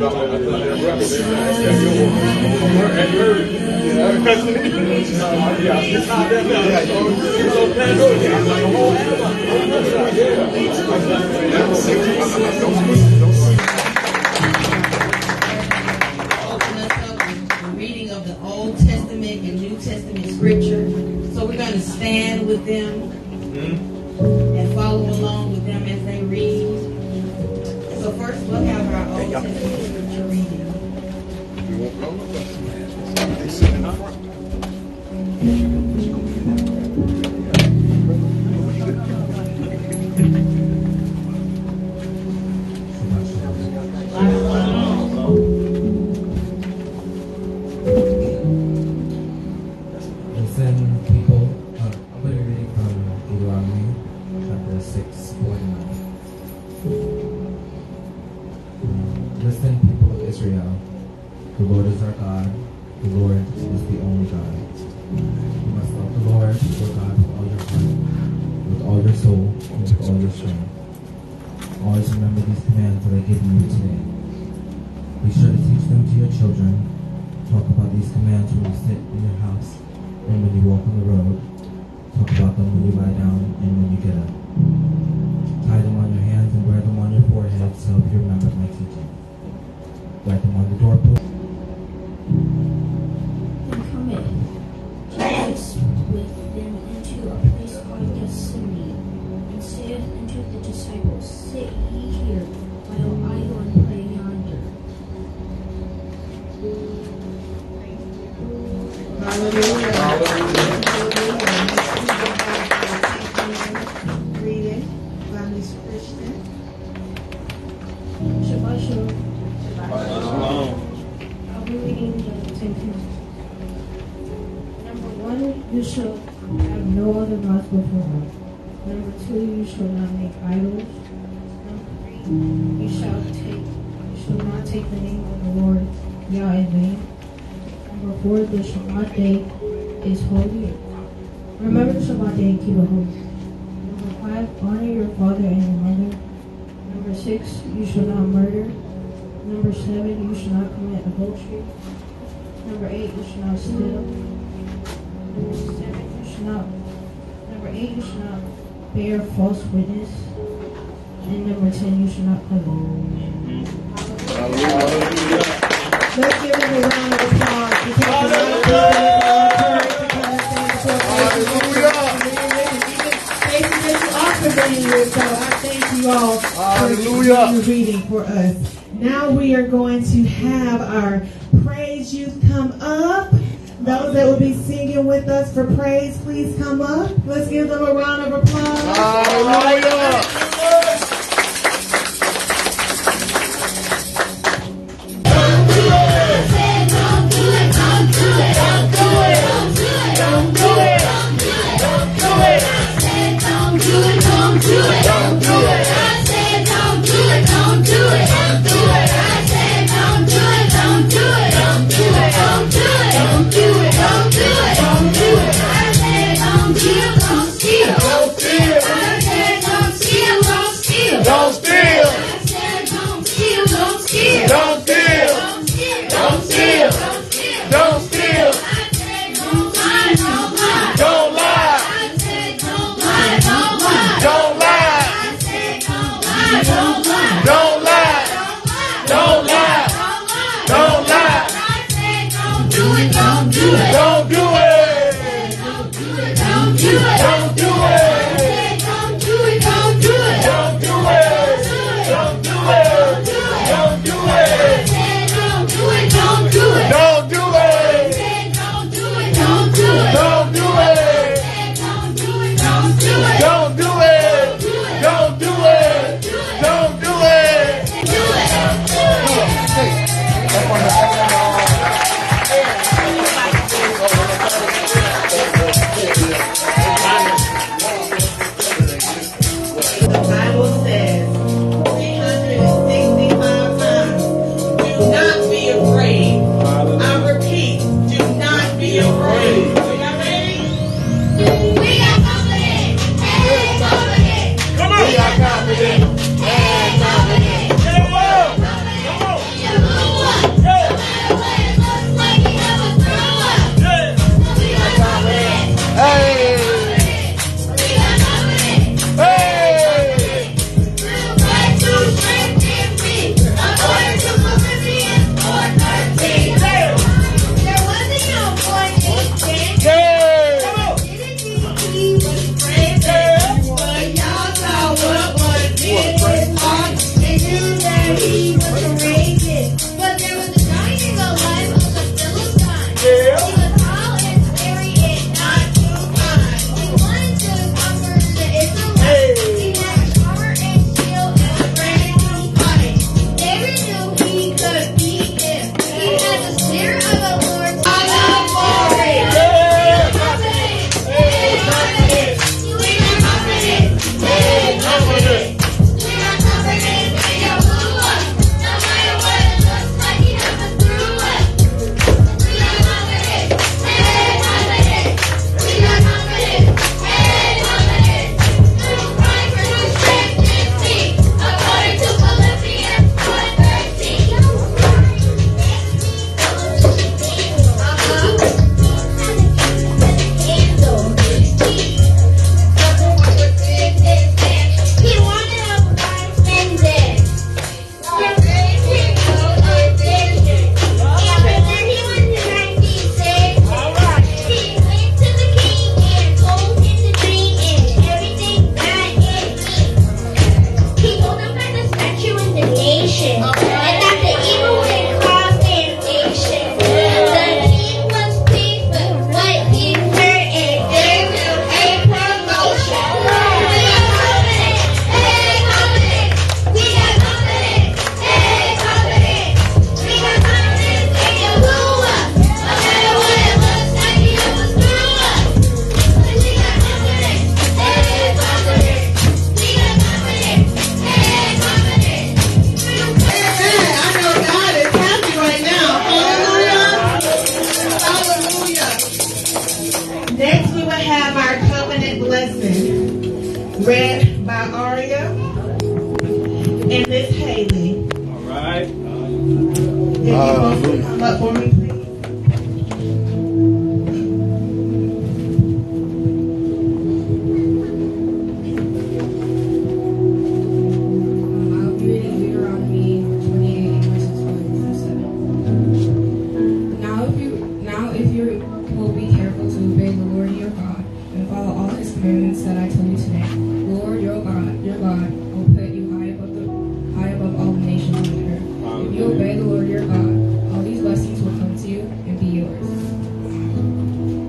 Reading of the Old Testament and New Testament scripture. So we're going to stand with them and follow along with them as they read. So first we'll have our Old Testament scripture reading. You won't go? They sit in the front. Listen, people. I'm going to be reading from Deuteronomy chapter 6:49. Listen, people of Israel. The Lord is our God. The Lord is the only God. You must love the Lord, your God, with all your heart, with all your soul, and with all your strength. Always remember these commands that I give you today. Be sure to teach them to your children. Talk about these commands when you sit in your house and when you walk on the road. Talk about them when you lie down and when you get up. Tie them on your hands and wear them on your forehead so you remember my teaching. Write them on the doorpost. Then come in, Jesus with them into a place called Gethsemane, and saith unto the disciples, Sit ye here, while I go and pray yonder. Reading by Miss Christian. Shabbat shalom. I'll be reading the Ten Commandments. Number 1, you shall have no other gods before me. Number 2, you shall not make idols. Number 3, you shall not take the name of the Lord Yah in vain. Number 4, the Shabbat day is holy. Remember the Shabbat day and keep it holy. Number 5, honor your father and your mother. Number 6, you shall not murder. Number 7, you shall not commit adultery. Number 8, you shall not steal. Number 8, you shall not bear false witness. And number 10, you shall not covet. Let's give them a round of applause. So I thank you all for reading for us. Now we are going to have our praise youth come up. Those that will be singing with us for praise, please come up. Let's give them a round of applause. Hallelujah. Don't do it. read by Aria and Miss Haley. All right. If you want to come up for me, please. I'll be reading Deuteronomy 28, verses 1 through 7. Now if you will be careful to obey the Lord your God and follow all his commandments that I tell you today, the Lord your God will put you high above all the nations on the earth. If you obey the Lord your God, all these blessings will come to you and be yours.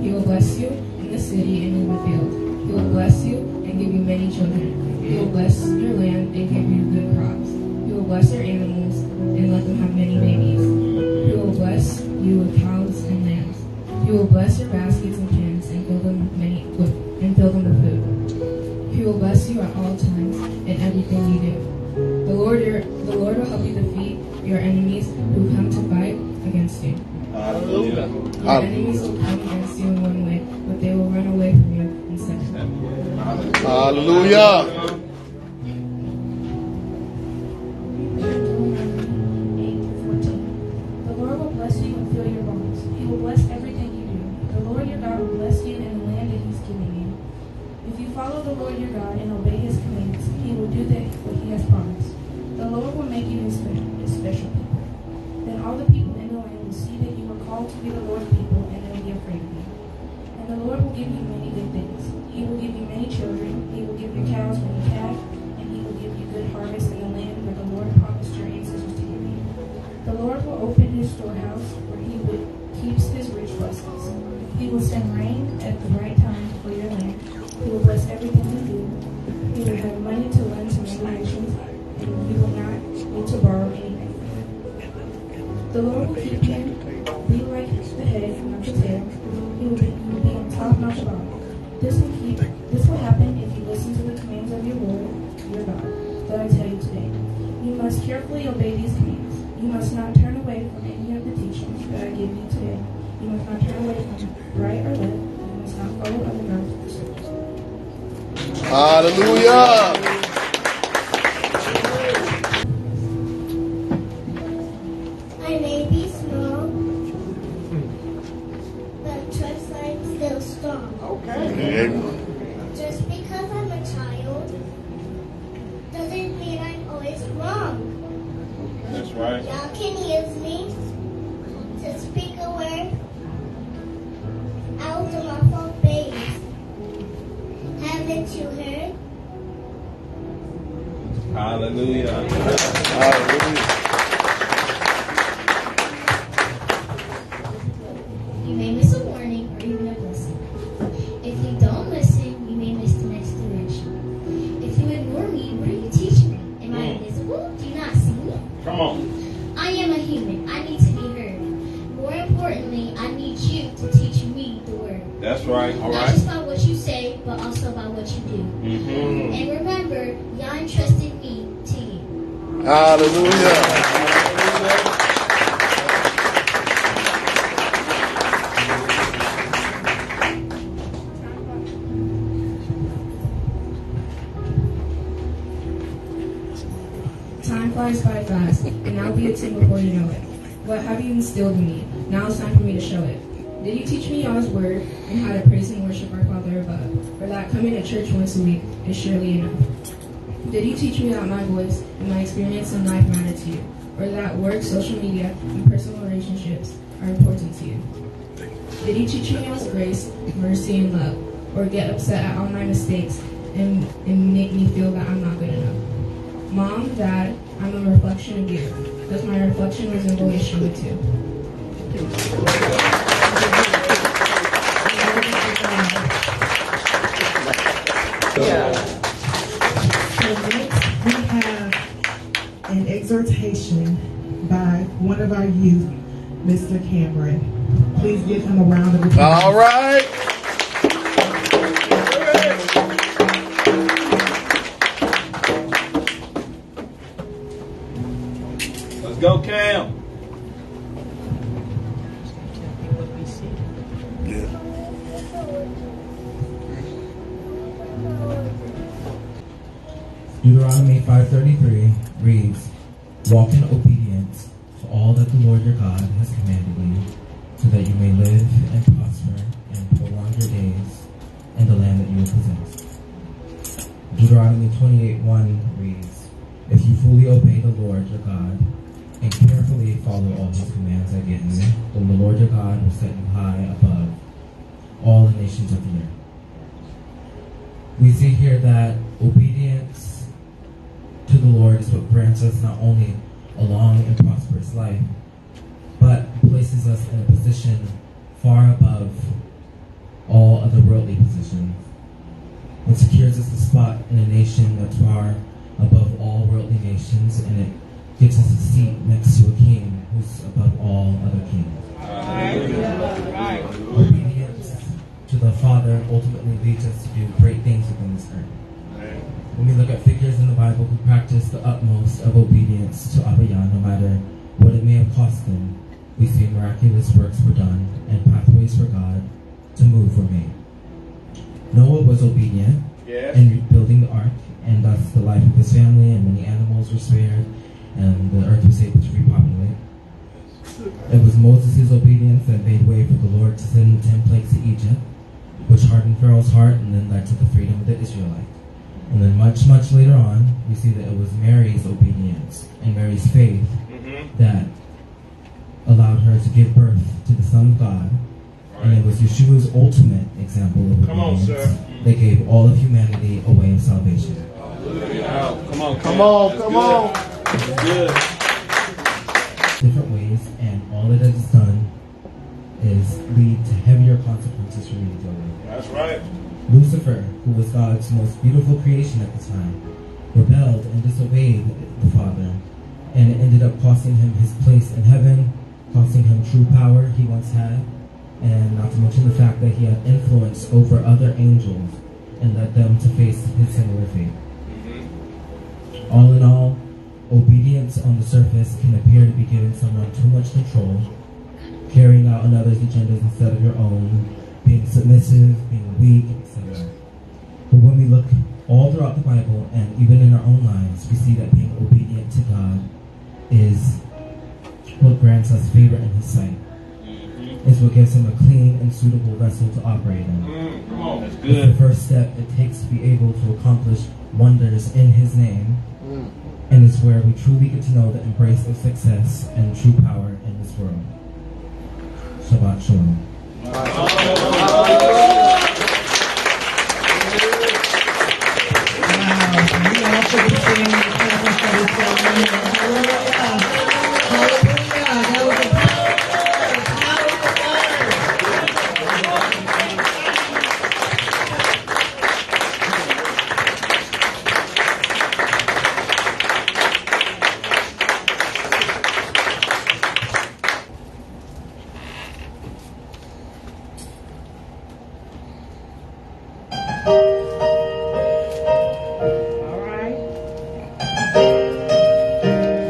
He will bless you in the city and in the field. He will bless you and give you many children. He will bless your land and give you good crops. He will bless your animals and let them have many babies. He will bless you with cows and lambs. He will bless your baskets and pans and fill them with food. He will bless you at all times in everything you do. The Lord will help you defeat your enemies who come to fight against you. Hallelujah. Your enemies will come against you in one way, but they will run away from you in seven. Hallelujah. The Lord will bless you and fill your barns. He will bless everything you do. The Lord your God will bless you in the land that he's giving you. If you follow the Lord your God and obey his commands, he will do what he has promised. The Lord will make you his special people. Then all the people in the land will see that you are called to be the Lord's people, and they will be afraid of you. And the Lord will give you many good things. He will give you many children. He will give your cows many calves, and he will give you good harvest in the land where the Lord promised your ancestors to give you. The Lord will open his storehouse where he keeps his rich blessings. He will send rain at the right time for your land. He will bless everything you do. He will have money to lend to many nations, and you will not need to borrow anything. The Lord will keep you, be like the head, not the tail. You will be on top, not the bottom. This will happen if you listen to the commands of your Lord, your God, that I tell you today. You must carefully obey these commands. You must not turn away from any of the teachings that I give you today. You must not turn away from right or left. You must not follow other gods. Hallelujah. I may be small, but trust I'm still strong. Amen. Just because I'm a child doesn't mean I'm always wrong. That's right. Y'all can use me to speak a word out of my phone babies. Haven't you heard? Hallelujah. Hallelujah. You may miss a warning or even a blessing. If you don't listen, you may miss the next direction. If you ignore me, what are you teaching me? Am I invisible? Do you not see me? Come on. I am a human. I need to be heard. More importantly, I need you to teach me the word. That's right. All Not right. just by what you say, but also by what you do. Mm-hmm. And remember, Yah entrusted me to you. Hallelujah. Time flies by fast, and I'll be a 10 before you know it. What have you instilled in me? Now it's time for me to show it. Did you teach me Yah's word and how to praise and worship our Father above? Or that coming to church once a week is surely enough? Did you teach me that my voice and my experience in life matter to you? Or that work, social media, and personal relationships are important to you? Did you teach me Yah's grace, mercy, and love? Or get upset at all my mistakes and make me feel that I'm not good enough? Mom, Dad, I'm a reflection of you, because my reflection resemble Yeshua too. So next we have an exhortation by one of our youth, Mr. Cameron. Please give him a round of applause. All right. Let's go, Cam. Deuteronomy 5:33 reads, "Walk in obedience to all that the Lord your God has commanded you, so that you may live and prosper and prolong your days in the land that you will possess." Deuteronomy 28:1 reads, "If you fully obey the Lord your God and carefully follow all his commands I give you, then the Lord your God will set you high above all the nations of the earth." We see here that obedience to the Lord is what grants us not only a long and prosperous life, but places us in a position far above all other worldly positions. It secures us a spot in a nation that's far above all worldly nations, and it gets us a seat next to a king who's above all other kings. Obedience to the Father ultimately leads us to do great things within this earth. When we look at figures in the Bible who practice the utmost of obedience to Abba Yah, no matter what it may have cost them, we see miraculous works were done and pathways for God to move were made. Noah was obedient in rebuilding the ark, and thus the life of his family and many animals were spared, and the earth was able to repopulate. It was Moses' obedience that made way for the Lord to send 10 plagues to Egypt, which hardened Pharaoh's heart and then led to the freedom of the Israelites. And then much, much later on, we see that it was Mary's obedience and Mary's faith that allowed her to give birth to the Son of God. And it was Yeshua's ultimate example of obedience that gave all of humanity a way of salvation. Come on. Good. Different ways, and all that it has done is lead to heavier consequences for you to deal with. That's right. Lucifer, who was God's most beautiful creation at the time, rebelled and disobeyed the Father, and it ended up costing him his place in heaven, costing him true power he once had, and not to mention the fact that he had influence over other angels and led them to face his similar fate. All in all, obedience on the surface can appear to be giving someone too much control, carrying out another's agendas instead of your own, being submissive, being weak, etc. But when we look all throughout the Bible and even in our own lives, we see that being obedient to God is what grants us favor in His sight. It's what gives Him a clean and suitable vessel to operate in. Come on. That's It's good. the first step it takes to be able to accomplish wonders in His name, and it's where we truly get to know the embrace of success and true power in this world. Shabbat Shalom.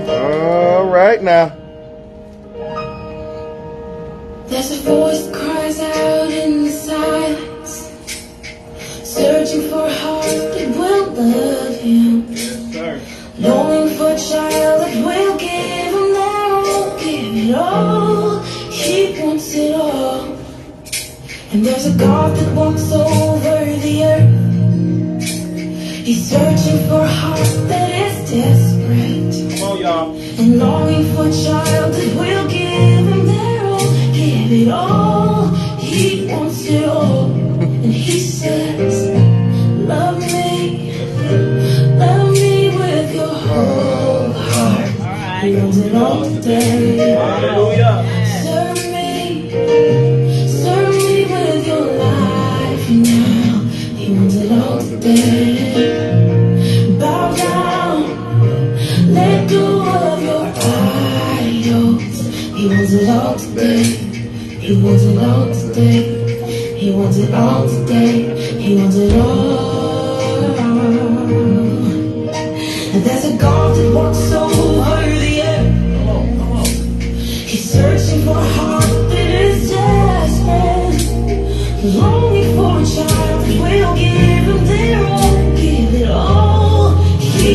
All right now. There's a voice that cries out in the silence, searching for a heart that will love Him, longing for a child that will give Him their all, give it all. He wants it all. And there's a God that walks over the earth. He's searching for a heart that is desperate, Come on, y'all. and longing for a child that will give Him their all, give it all. He wants it all. And He says, love me with your whole heart. He wants it all today. Hallelujah. Serve me with your life now. He wants it all today. Bow down, let go of your idols. He wants it all today. He wants it all today. He wants it all today. He wants it all. And there's a God that walks over the earth. He's searching for a heart that is desperate, longing for a child that will give Him their all, give it all. He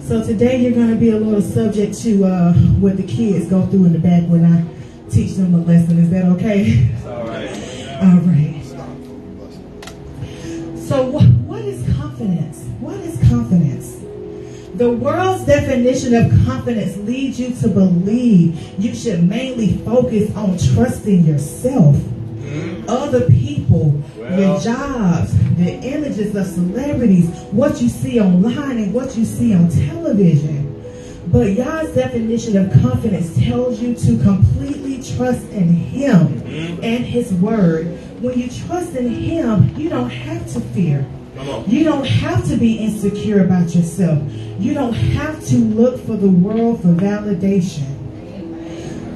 So today you're going to be a little subject to what the kids go through in the back when I teach them a lesson. Is that okay? All right. All right. So what is confidence? What is confidence? The world's definition of confidence leads you to believe you should mainly focus on trusting yourself, other people, your jobs, the images of celebrities, what you see online and what you see on television. But Yah's definition of confidence tells you to completely trust in Him and His Word. When you trust in Him, you don't have to fear. You don't have to be insecure about yourself. You don't have to look for the world for validation.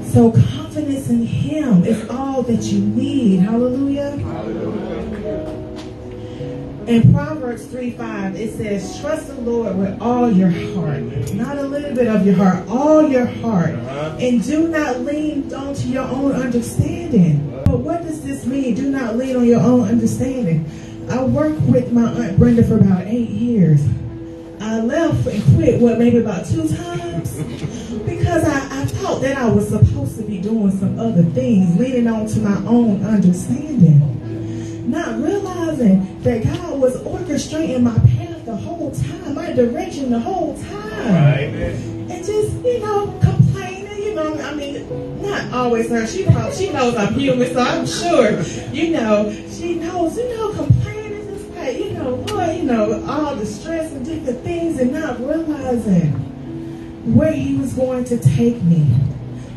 So confidence in Him is all that you need. Hallelujah. In Proverbs 3:5, it says, trust the Lord with all your heart. Not a little bit of your heart, all your heart. And do not lean onto your own understanding. But what does this mean? Do not lean on your own understanding. I worked with my Aunt Brenda for about 8 years. I left and quit, maybe about 2 times? Because I thought that I was supposed to be doing some other things, leaning on to my own understanding. Not realizing that God was orchestrating my path the whole time, my direction the whole time. Right. And just, complaining, not always her. She knows I'm human, so I'm sure, she knows, complaining just like, Lord, all the stress and different things and not realizing where He was going to take me.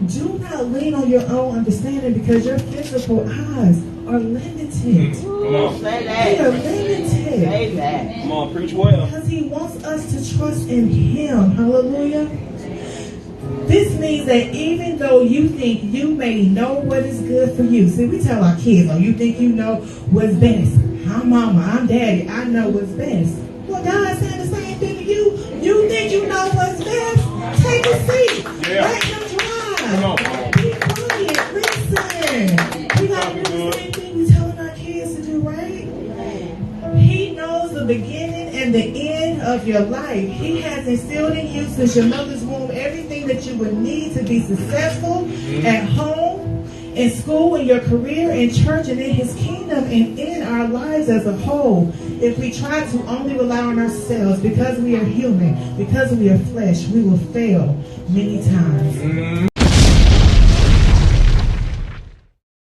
Do not lean on your own understanding because your physical eyes are limited. Come on. Say that. They are limited. Say that. Come on, preach well. Because He wants us to trust in Him. Hallelujah. This means that even though you think you may know what is good for you. See, we tell our kids, you think you know what's best. I'm mama, I'm daddy, I know what's best. Well, God's saying the same thing to you. You think you know what's best? Take a seat. Yeah. Let Him drive. Come on. Be quiet. Listen. We got to do the same thing we're telling our kids to do, right? He knows the beginning and the end of your life. He has instilled in you since your mother's womb everything that you would need to be successful at home, in school, in your career, in church, and in His kingdom, and in our lives as a whole. If we try to only rely on ourselves because we are human, because we are flesh, we will fail many times.